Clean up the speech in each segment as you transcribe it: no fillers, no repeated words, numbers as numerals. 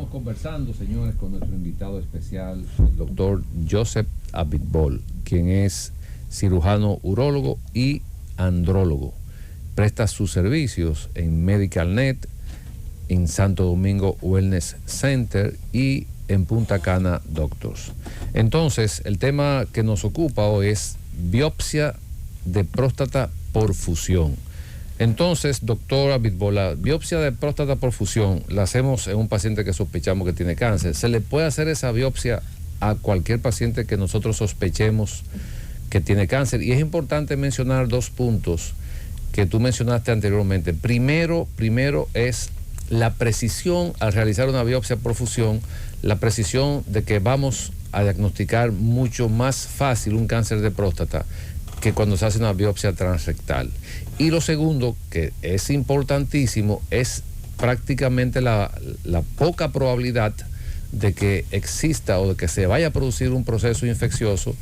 Estamos conversando, señores, con nuestro invitado especial, el doctor Joseph Abitbol, quien es cirujano urólogo y andrólogo. Presta sus servicios en MedicalNet, en Santo Domingo Wellness Center y en Punta Cana Doctors. Entonces, el tema que nos ocupa hoy es biopsia de próstata por fusión. Entonces, doctor Abitbol, la biopsia de próstata por fusión la hacemos en un paciente que sospechamos que tiene cáncer. ¿Se le puede hacer esa biopsia a cualquier paciente que nosotros sospechemos que tiene cáncer? Y es importante mencionar dos puntos que tú mencionaste anteriormente. Primero es la precisión al realizar una biopsia por fusión, la precisión de que vamos a diagnosticar mucho más fácil un cáncer de próstata que cuando se hace una biopsia transrectal. Y lo segundo, que es importantísimo, es prácticamente la poca probabilidad de que exista o de que se vaya a producir un proceso infeccioso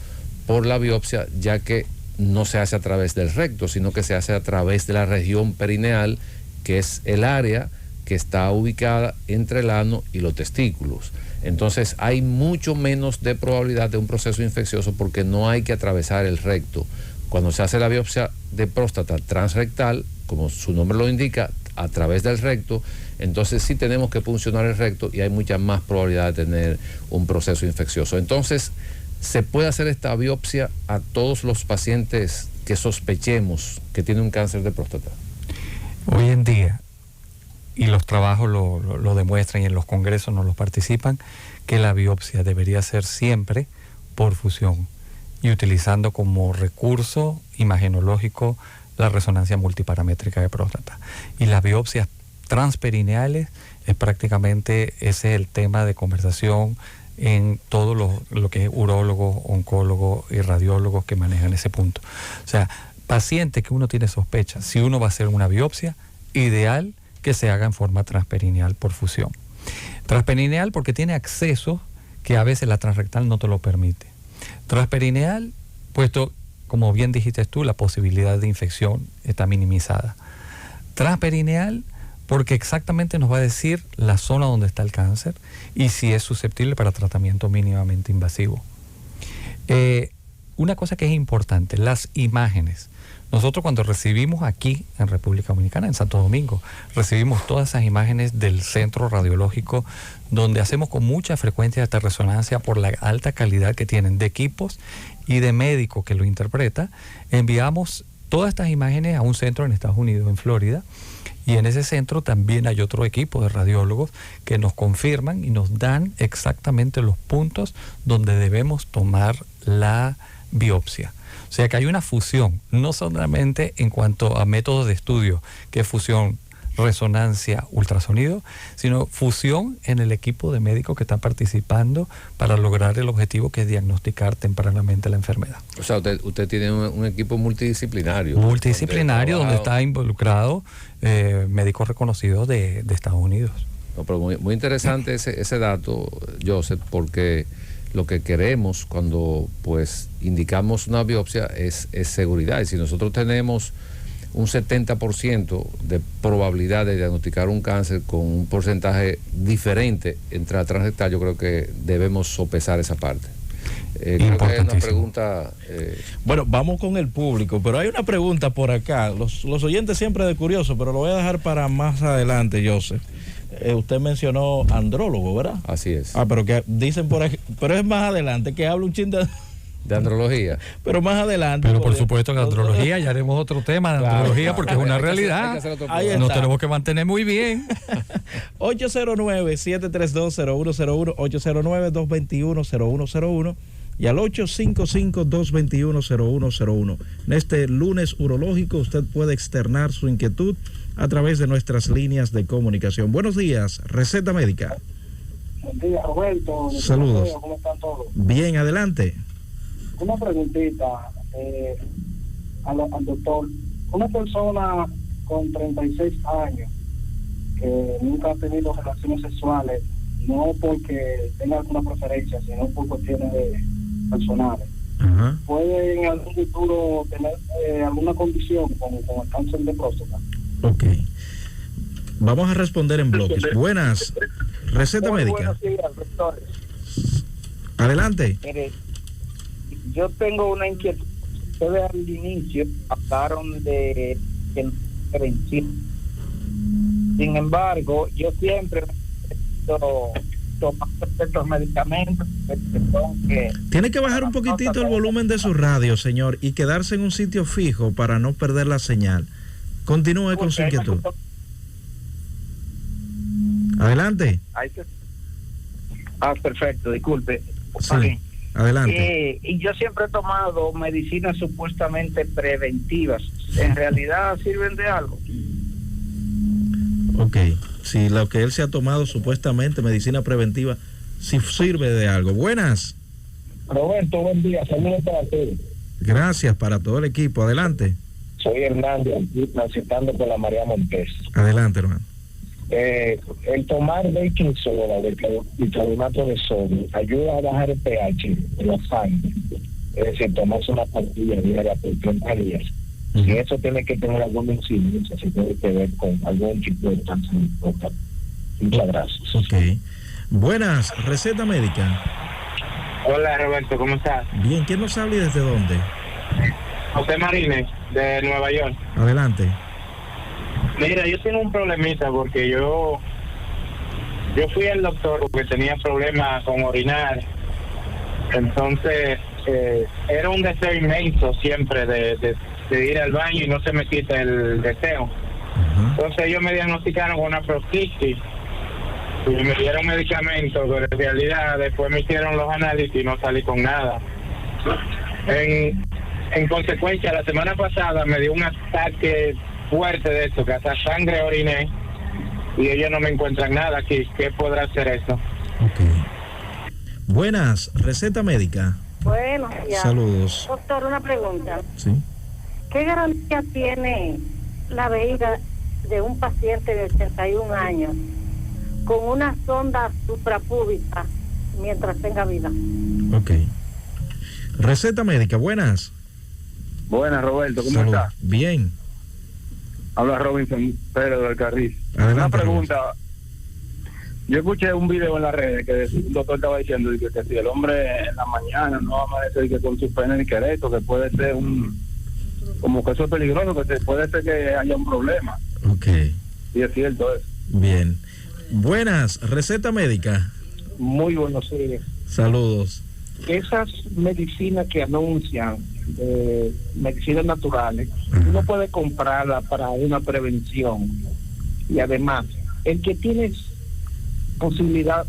por la biopsia, ya que no se hace a través del recto, sino que se hace a través de la región perineal, que es el área que está ubicada entre el ano y los testículos. Entonces hay mucho menos de probabilidad de un proceso infeccioso porque no hay que atravesar el recto. Cuando se hace la biopsia de próstata transrectal, como su nombre lo indica, a través del recto, entonces sí tenemos que puncionar el recto y hay mucha más probabilidad de tener un proceso infeccioso. Entonces, ¿se puede hacer esta biopsia a todos los pacientes que sospechemos que tienen un cáncer de próstata? Hoy en día, y los trabajos lo demuestran y en los congresos nos los participan, que la biopsia debería ser siempre por fusión y utilizando como recurso imagenológico la resonancia multiparamétrica de próstata. Y las biopsias transperineales es prácticamente ese es el tema de conversación en todo lo que es urólogos, oncólogos y radiólogos que manejan ese punto. O sea, paciente que uno tiene sospecha, si uno va a hacer una biopsia, ideal que se haga en forma transperineal por fusión. Transperineal porque tiene acceso que a veces la transrectal no te lo permite. Transperineal, puesto, como bien dijiste tú, la posibilidad de infección está minimizada. Transperineal porque exactamente nos va a decir la zona donde está el cáncer y si es susceptible para tratamiento mínimamente invasivo. Una cosa que es importante, las imágenes. Nosotros cuando recibimos aquí en República Dominicana, en Santo Domingo, recibimos todas esas imágenes del centro radiológico donde hacemos con mucha frecuencia esta resonancia por la alta calidad que tienen de equipos y de médico que lo interpreta. Enviamos todas estas imágenes a un centro en Estados Unidos, en Florida, y en ese centro también hay otro equipo de radiólogos que nos confirman y nos dan exactamente los puntos donde debemos tomar la biopsia. O sea que hay una fusión, no solamente en cuanto a métodos de estudio, que es fusión, resonancia, ultrasonido, sino fusión en el equipo de médicos que están participando para lograr el objetivo que es diagnosticar tempranamente la enfermedad. O sea, usted tiene un equipo multidisciplinario. Multidisciplinario, donde está involucrado médicos reconocidos de Estados Unidos. No, pero muy interesante ese dato, Joseph, porque lo que queremos cuando pues indicamos una biopsia es seguridad. Y si nosotros tenemos un 70% de probabilidad de diagnosticar un cáncer con un porcentaje diferente entre la transrectal, yo creo que debemos sopesar esa parte. Creo que hay una pregunta. Bueno, vamos con el público, pero hay una pregunta por acá. Los oyentes siempre de curioso, pero lo voy a dejar para más adelante, Joseph. Usted mencionó andrólogo, ¿verdad? Así es. Pero que dicen por aquí, pero es más adelante, que habla un chin de andrología. Pero más adelante. Pero por supuesto que andrología, ya haremos otro tema de andrología, porque es una realidad. Nos tenemos que mantener muy bien. 809-732-0101, 809-221-0101 y al 855-221-0101. En este lunes urológico usted puede externar su inquietud a través de nuestras líneas de comunicación. Buenos días, Receta Médica. Buen día, Roberto. Saludos. ¿Cómo están todos? Bien, adelante. Una preguntita al doctor. Una persona con 36 años que nunca ha tenido relaciones sexuales, no porque tenga alguna preferencia, sino por cuestiones personales, ¿puede en algún futuro tener alguna condición con el cáncer de próstata? Ok. Vamos a responder en bloques. Buenas. Receta Muy médica. buenos días, doctor. Adelante. Mire, yo tengo una inquietud. Ustedes al inicio hablaron de prevención. Sin embargo, yo siempre tomando estos medicamentos que Tiene que bajar un poquitito el volumen de su radio, señor, y quedarse en un sitio fijo para no perder la señal. Continúe con su inquietud. Adelante. Perfecto, disculpe. Sí, adelante. Y yo siempre he tomado medicinas supuestamente preventivas. ¿En realidad sirven de algo? Ok, si lo que él se ha tomado supuestamente medicina preventiva, si sirve de algo. Buenas. Roberto, buen día. Saludos para ti. Gracias para todo el equipo. Adelante. Soy Hernández, transitando por la María Montes. Adelante, hermano. El tomar baking soda, bicarbonato de sodio, ayuda a bajar el pH de la sangre. Es decir, tomarse una pastilla diaria por 30 días. Y eso tiene que tener alguna incidencia, si tiene que ver con algún tipo de cáncer de próstata. Muchas gracias. Ok. Buenas, receta médica. Hola Roberto, ¿cómo estás? Bien, ¿quién nos habla y desde dónde? José Marínez, de Nueva York. Adelante. Mira, yo tengo un problemita porque yo fui al doctor porque tenía problemas con orinar. Entonces, era un deseo inmenso siempre de ir al baño y no se me quita el deseo. Entonces ellos me diagnosticaron con una prostatitis y me dieron medicamentos, pero en realidad después me hicieron los análisis y no salí con nada. En consecuencia, la semana pasada me dio un ataque fuerte de esto, que hasta sangre oriné, y ellos no me encuentran nada aquí. ¿Qué podrá hacer eso? Ok. Buenas, receta médica. Bueno, ya. Saludos. Doctor, una pregunta. Sí. ¿Qué garantía tiene la vejiga de un paciente de 81 años con una sonda suprapúbica mientras tenga vida? Ok. Receta médica, buenas. Buenas, Roberto, ¿cómo Salud. estás? Bien. Habla Robinson Pérez del Carril. Adelante, Una pregunta. Yo escuché un video en las redes que un doctor estaba diciendo que si el hombre en la mañana no va a amanecer que con su pene discreto, que puede ser como que eso es peligroso, que puede ser que haya un problema. Ok. Y es cierto eso. Bien. Buenas, receta médica. Muy buenos días. Saludos. Esas medicinas que anuncian, medicinas naturales, uno puede comprarla para una prevención. Y además, el que tiene posibilidad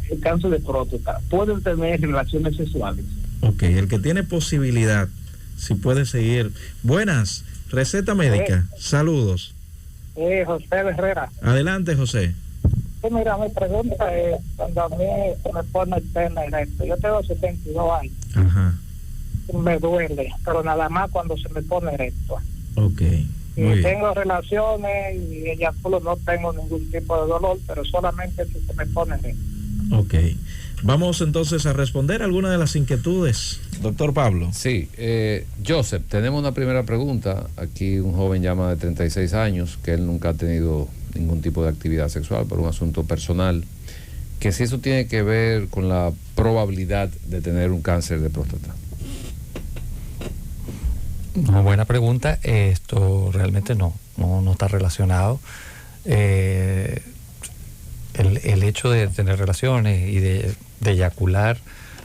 de cáncer de próstata, ¿puede tener relaciones sexuales? Ok, el que tiene posibilidad, si puede seguir. Buenas, receta médica. Saludos. José Herrera. Adelante, José. Mira, mi pregunta es, cuando a mí se me pone el pene erecto, yo tengo 72 años, Ajá. me duele, pero nada más cuando se me pone erecto. Ok. Y Muy bien. tengo relaciones y eyaculo, no tengo ningún tipo de dolor, pero solamente si se me pone erecto. Ok. Vamos entonces a responder algunas de las inquietudes. Doctor Pablo. Sí, Joseph, tenemos una primera pregunta. Aquí un joven llama de 36 años, que él nunca ha tenido ningún tipo de actividad sexual por un asunto personal, que si eso tiene que ver con la probabilidad de tener un cáncer de próstata. Una buena pregunta. Esto realmente no está relacionado. El hecho de tener relaciones y de eyacular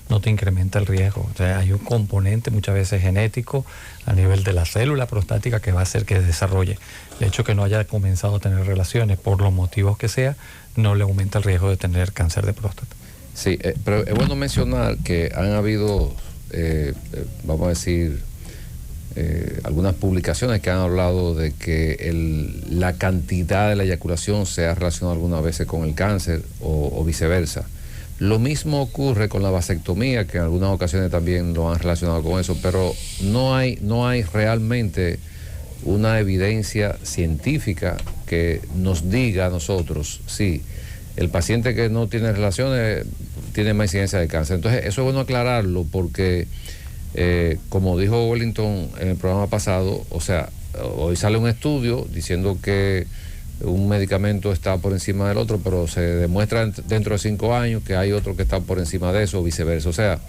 no te incrementa el riesgo. O sea, hay un componente muchas veces genético a nivel de la célula prostática que va a hacer que desarrolle. El hecho que no haya comenzado a tener relaciones por los motivos que sea, no le aumenta el riesgo de tener cáncer de próstata. Sí, pero es bueno mencionar que han habido, vamos a decir, algunas publicaciones que han hablado de que la cantidad de la eyaculación se ha relacionado algunas veces con el cáncer o viceversa. Lo mismo ocurre con la vasectomía, que en algunas ocasiones también lo han relacionado con eso, pero no hay realmente una evidencia científica que nos diga a nosotros, sí, el paciente que no tiene relaciones tiene más incidencia de cáncer. Entonces, eso es bueno aclararlo porque, como dijo Wellington en el programa pasado, o sea, hoy sale un estudio diciendo que un medicamento está por encima del otro, pero se demuestra dentro de 5 años que hay otro que está por encima de eso o viceversa. O sea,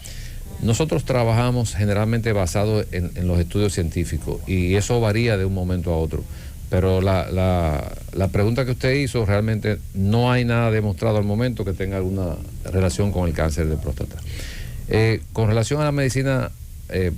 nosotros trabajamos generalmente basado en los estudios científicos y eso varía de un momento a otro. Pero la pregunta que usted hizo, realmente no hay nada demostrado al momento que tenga alguna relación con el cáncer de próstata. Con relación a la medicina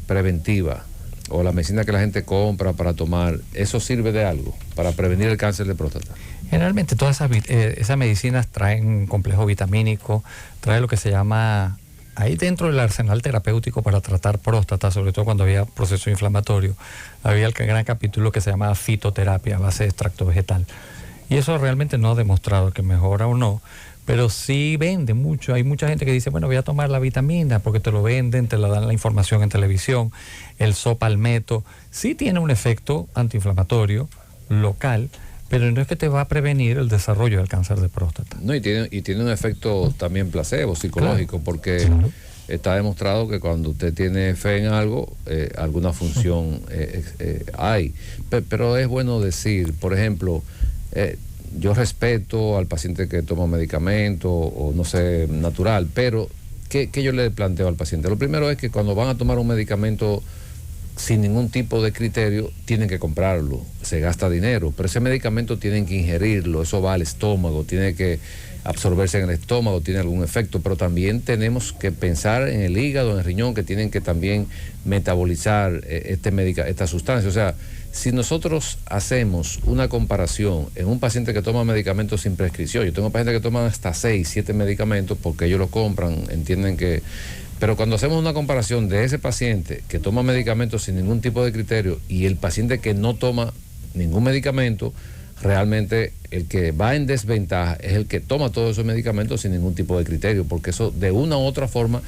preventiva o la medicina que la gente compra para tomar, ¿eso sirve de algo para prevenir el cáncer de próstata? Generalmente todas esas medicinas traen un complejo vitamínico, trae lo que se llama, ahí dentro del arsenal terapéutico para tratar próstata, sobre todo cuando había proceso inflamatorio, había el gran capítulo que se llamaba fitoterapia a base de extracto vegetal. Y eso realmente no ha demostrado que mejora o no, pero sí vende mucho. Hay mucha gente que dice, bueno, voy a tomar la vitamina porque te lo venden, te la dan la información en televisión. El sopalmeto sí tiene un efecto antiinflamatorio local, pero no es que te va a prevenir el desarrollo del cáncer de próstata. No, y tiene un efecto también placebo, psicológico, claro, porque está demostrado que cuando usted tiene fe en algo, alguna función hay. Pero es bueno decir, por ejemplo, yo respeto al paciente que toma medicamento o no sé, natural, pero ¿qué yo le planteo al paciente? Lo primero es que cuando van a tomar un medicamento sin ningún tipo de criterio, tienen que comprarlo, se gasta dinero, pero ese medicamento tienen que ingerirlo, eso va al estómago, tiene que absorberse en el estómago, tiene algún efecto, pero también tenemos que pensar en el hígado, en el riñón, que tienen que también metabolizar esta sustancia. O sea, si nosotros hacemos una comparación en un paciente que toma medicamentos sin prescripción, yo tengo pacientes que toman hasta 6, 7 medicamentos porque ellos lo compran, entienden que... Pero cuando hacemos una comparación de ese paciente que toma medicamentos sin ningún tipo de criterio y el paciente que no toma ningún medicamento, realmente el que va en desventaja es el que toma todos esos medicamentos sin ningún tipo de criterio, porque eso de una u otra forma,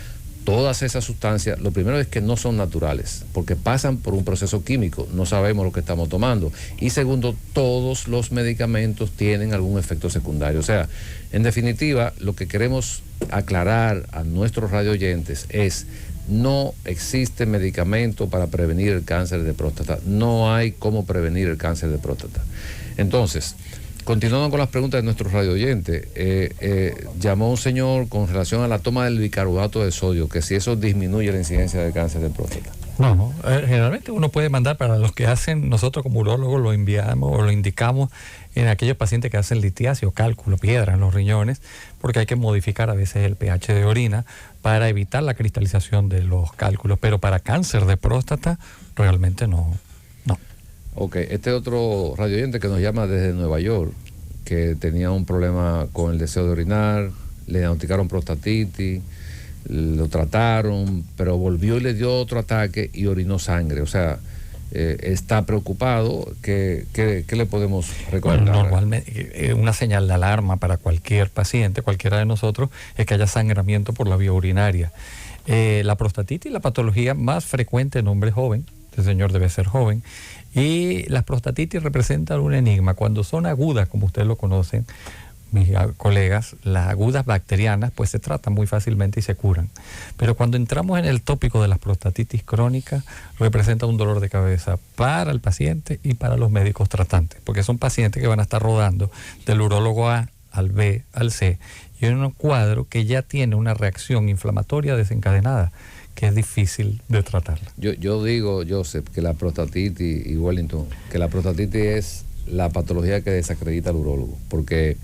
todas esas sustancias, lo primero es que no son naturales, porque pasan por un proceso químico, no sabemos lo que estamos tomando. Y segundo, todos los medicamentos tienen algún efecto secundario. O sea, en definitiva, lo que queremos aclarar a nuestros radioyentes es: no existe medicamento para prevenir el cáncer de próstata, no hay cómo prevenir el cáncer de próstata. Entonces, continuando con las preguntas de nuestros radioyentes, llamó un señor con relación a la toma del bicarbonato de sodio, que si eso disminuye la incidencia de cáncer de próstata. No, generalmente uno puede mandar, para los que hacen, nosotros como urólogos lo enviamos o lo indicamos en aquellos pacientes que hacen litiasis o cálculo, piedra en los riñones, porque hay que modificar a veces el pH de orina para evitar la cristalización de los cálculos, pero para cáncer de próstata realmente no. Ok, este otro radioyente que nos llama desde Nueva York, que tenía un problema con el deseo de orinar, le diagnosticaron prostatitis, lo trataron, pero volvió y le dio otro ataque y orinó sangre. O sea, está preocupado. ¿Qué le podemos recomendar? Bueno, normalmente una señal de alarma para cualquier paciente, cualquiera de nosotros, es que haya sangramiento por la vía urinaria. La prostatitis, la patología más frecuente en hombre joven, este señor debe ser joven, y las prostatitis representan un enigma. Cuando son agudas, como ustedes lo conocen, mis colegas, las agudas bacterianas, pues se tratan muy fácilmente y se curan. Pero cuando entramos en el tópico de las prostatitis crónicas, representa un dolor de cabeza para el paciente y para los médicos tratantes, porque son pacientes que van a estar rodando del urólogo A al B al C, y en un cuadro que ya tiene una reacción inflamatoria desencadenada, que es difícil de tratarla. Yo digo, Joseph, que la prostatitis, y Wellington, que la prostatitis es la patología que desacredita al urólogo, porque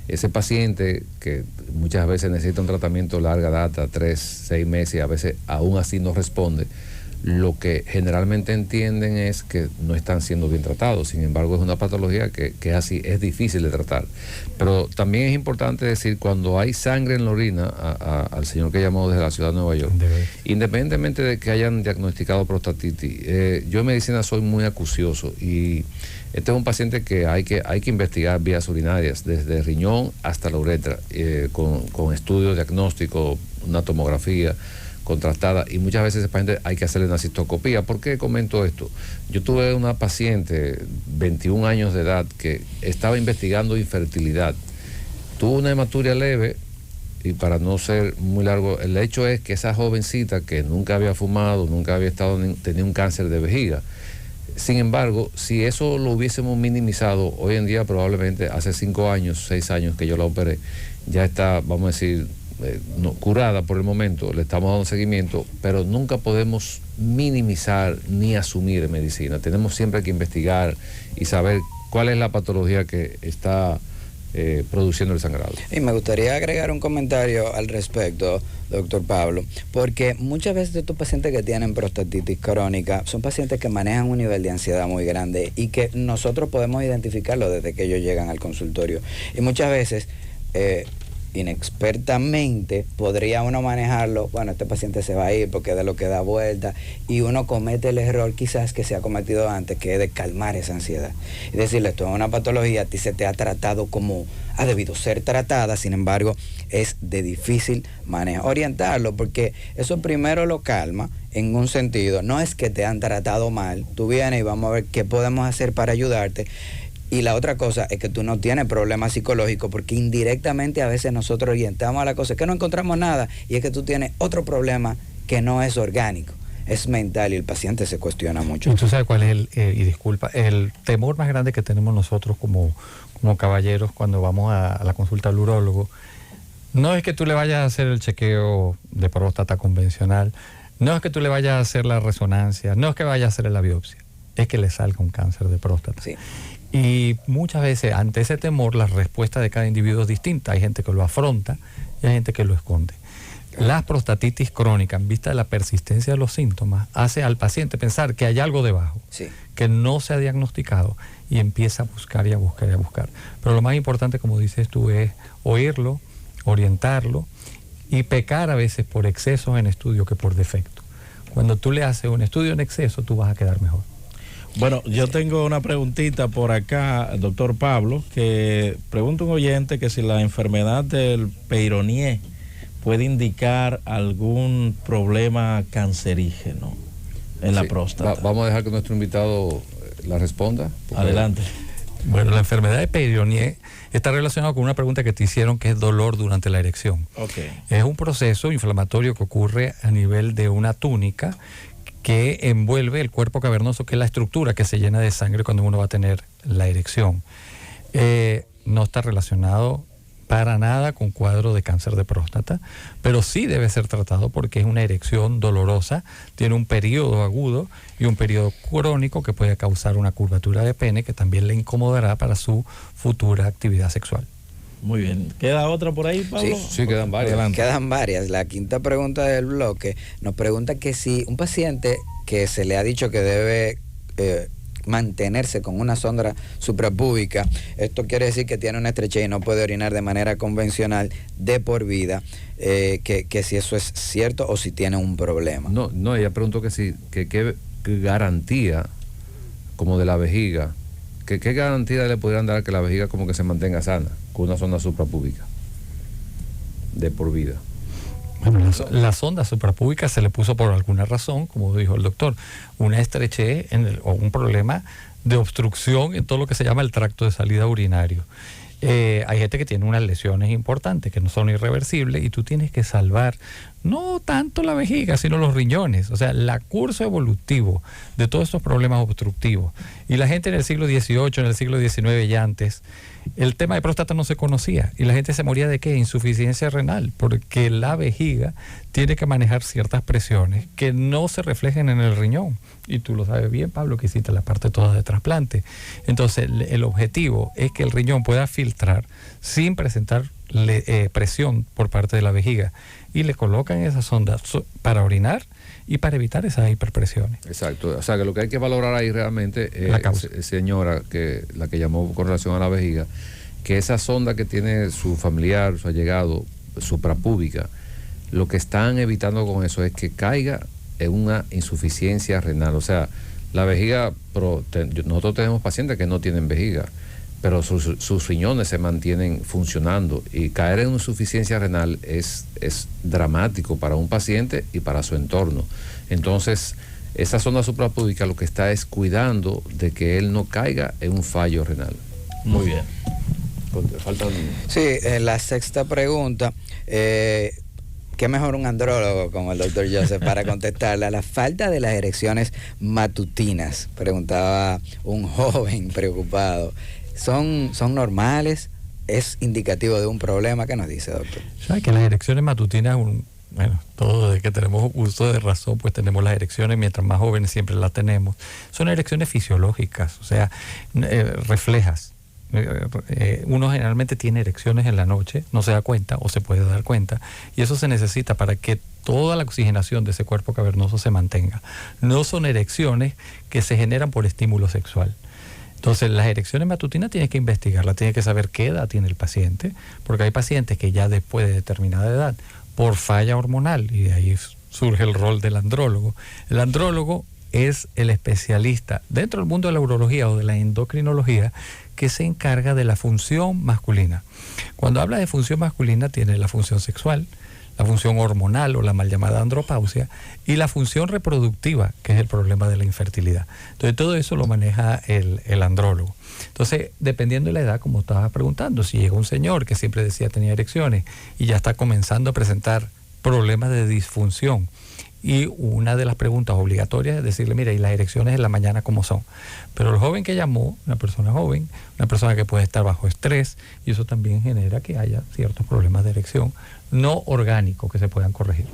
ese paciente que muchas veces necesita un tratamiento larga data, 3, 6 meses, y a veces aún así no responde, lo que generalmente entienden es que no están siendo bien tratados. Sin embargo, es una patología que así es difícil de tratar. Pero también es importante decir, cuando hay sangre en la orina, al señor que llamó desde la ciudad de Nueva York, independientemente de que hayan diagnosticado prostatitis, yo en medicina soy muy acucioso, y este es un paciente que hay que investigar vías urinarias, desde riñón hasta la uretra, con estudios diagnósticos, una tomografía contrastada, y muchas veces ese paciente hay que hacerle una cistoscopía. ¿Por qué comento esto? Yo tuve una paciente, 21 años de edad, que estaba investigando infertilidad. Tuvo una hematuria leve, y para no ser muy largo, el hecho es que esa jovencita que nunca había fumado, nunca había tenía un cáncer de vejiga, Sin embargo, si eso lo hubiésemos minimizado, hoy en día probablemente hace 5 años, 6 años que yo la operé, ya está, vamos a decir, curada por el momento, le estamos dando seguimiento, pero nunca podemos minimizar ni asumir en medicina. Tenemos siempre que investigar y saber cuál es la patología que está produciendo el sangrado. Y me gustaría agregar un comentario al respecto, doctor Pablo, porque muchas veces estos pacientes que tienen prostatitis crónica son pacientes que manejan un nivel de ansiedad muy grande y que nosotros podemos identificarlo desde que ellos llegan al consultorio. Y muchas veces, inexpertamente, podría uno manejarlo, bueno, este paciente se va a ir porque es de lo que da vuelta, y uno comete el error quizás que se ha cometido antes, que es de calmar esa ansiedad. Y decirle, esto es una patología, a ti se te ha tratado como ha debido ser tratada, sin embargo, es de difícil manejo. Orientarlo, porque eso primero lo calma, en un sentido, no es que te han tratado mal, tú vienes y vamos a ver qué podemos hacer para ayudarte. Y la otra cosa es que tú no tienes problemas psicológicos, porque indirectamente a veces nosotros orientamos a la cosa, que no encontramos nada, y es que tú tienes otro problema que no es orgánico, es mental, y el paciente se cuestiona mucho. ¿Y tú sabes cuál es y disculpa, el temor más grande que tenemos nosotros como caballeros cuando vamos a la consulta al urólogo? No es que tú le vayas a hacer el chequeo de próstata convencional, no es que tú le vayas a hacer la resonancia, no es que vayas a hacer la biopsia, es que le salga un cáncer de próstata. Sí. Y muchas veces ante ese temor la respuesta de cada individuo es distinta. Hay gente que lo afronta y hay gente que lo esconde. La prostatitis crónica, en vista de la persistencia de los síntomas, hace al paciente pensar que hay algo debajo, Sí. que no se ha diagnosticado, y empieza a buscar y a buscar y a buscar. Pero lo más importante, como dices tú, es oírlo, orientarlo y pecar a veces por excesos en estudio que por defecto. Cuando tú le haces un estudio en exceso, tú vas a quedar mejor. Bueno, yo tengo una preguntita por acá, doctor Pablo, que pregunta un oyente que si la enfermedad del Peyronie puede indicar algún problema cancerígeno en la próstata. Vamos a dejar que nuestro invitado la responda. Adelante. Bueno, la enfermedad de Peyronie está relacionada con una pregunta que te hicieron, que es dolor durante la erección. Okay. Es un proceso inflamatorio que ocurre a nivel de una túnica que envuelve el cuerpo cavernoso, que es la estructura que se llena de sangre cuando uno va a tener la erección. No está relacionado para nada con cuadro de cáncer de próstata, pero sí debe ser tratado porque es una erección dolorosa, tiene un periodo agudo y un periodo crónico que puede causar una curvatura de pene que también le incomodará para su futura actividad sexual. Muy bien. ¿Queda otra por ahí, Pablo? Sí, quedan varias. Adelante. Quedan varias. La quinta pregunta del bloque nos pregunta que si un paciente que se le ha dicho que debe mantenerse con una sonda suprapúbica, esto quiere decir que tiene una estrechez y no puede orinar de manera convencional de por vida, que si eso es cierto o si tiene un problema. No, ella preguntó que si, que qué garantía como de la vejiga, que qué garantía le pudieran dar que la vejiga como que se mantenga sana con una sonda suprapúbica de por vida. Bueno, la sonda suprapúbica se le puso por alguna razón, como dijo el doctor, una estrechez o un problema de obstrucción en todo lo que se llama el tracto de salida urinario. Hay gente que tiene unas lesiones importantes que no son irreversibles y tú tienes que salvar no tanto la vejiga, sino los riñones, o sea, el curso evolutivo de todos estos problemas obstructivos. Y la gente en el siglo XVIII, en el siglo XIX y antes, el tema de próstata no se conocía y la gente se moría de ¿qué? Insuficiencia renal, porque la vejiga tiene que manejar ciertas presiones que no se reflejen en el riñón. Y tú lo sabes bien, Pablo, que hiciste la parte toda de trasplante. Entonces, el objetivo es que el riñón pueda filtrar sin presentar presión por parte de la vejiga. Y le colocan esas sondas para orinar y para evitar esas hiperpresiones. Exacto. O sea, que lo que hay que valorar ahí realmente, señora, que la que llamó con relación a la vejiga, que esa sonda que tiene su familiar, su allegado, suprapúbica, lo que están evitando con eso es que caiga en una insuficiencia renal. O sea, la vejiga, nosotros tenemos pacientes que no tienen vejiga, pero sus riñones se mantienen funcionando, y caer en una insuficiencia renal es dramático para un paciente y para su entorno. Entonces, esa sonda suprapúbica lo que está es cuidando de que él no caiga en un fallo renal. Muy bien. Sí, la sexta pregunta, qué mejor un andrólogo como el doctor Joseph para contestarle a la falta de las erecciones matutinas. Preguntaba un joven preocupado. ¿Son normales? ¿Es indicativo de un problema? ¿Qué nos dice, doctor? ¿Sabe que las erecciones matutinas, bueno, todos desde que tenemos uso de razón, pues tenemos las erecciones, mientras más jóvenes siempre las tenemos. Son erecciones fisiológicas, o sea, reflejas. Uno generalmente tiene erecciones en la noche, no se da cuenta o se puede dar cuenta, y eso se necesita para que toda la oxigenación de ese cuerpo cavernoso se mantenga. No son erecciones que se generan por estímulo sexual. Entonces, las erecciones matutinas tienes que investigarlas, tienes que saber qué edad tiene el paciente, porque hay pacientes que ya después de determinada edad, por falla hormonal, y de ahí surge el rol del andrólogo. El andrólogo es el especialista dentro del mundo de la urología o de la endocrinología que se encarga de la función masculina. Cuando habla de función masculina, tiene la función sexual, la función hormonal o la mal llamada andropausia, y la función reproductiva, que es el problema de la infertilidad. Entonces, todo eso lo maneja el andrólogo. Entonces, dependiendo de la edad, como estabas preguntando, si llega un señor que siempre decía tenía erecciones y ya está comenzando a presentar problemas de disfunción, y una de las preguntas obligatorias es decirle, mira, ¿y las erecciones en la mañana cómo son? Pero el joven que llamó, una persona joven, una persona que puede estar bajo estrés, y eso también genera que haya ciertos problemas de erección no orgánicos que se puedan corregir.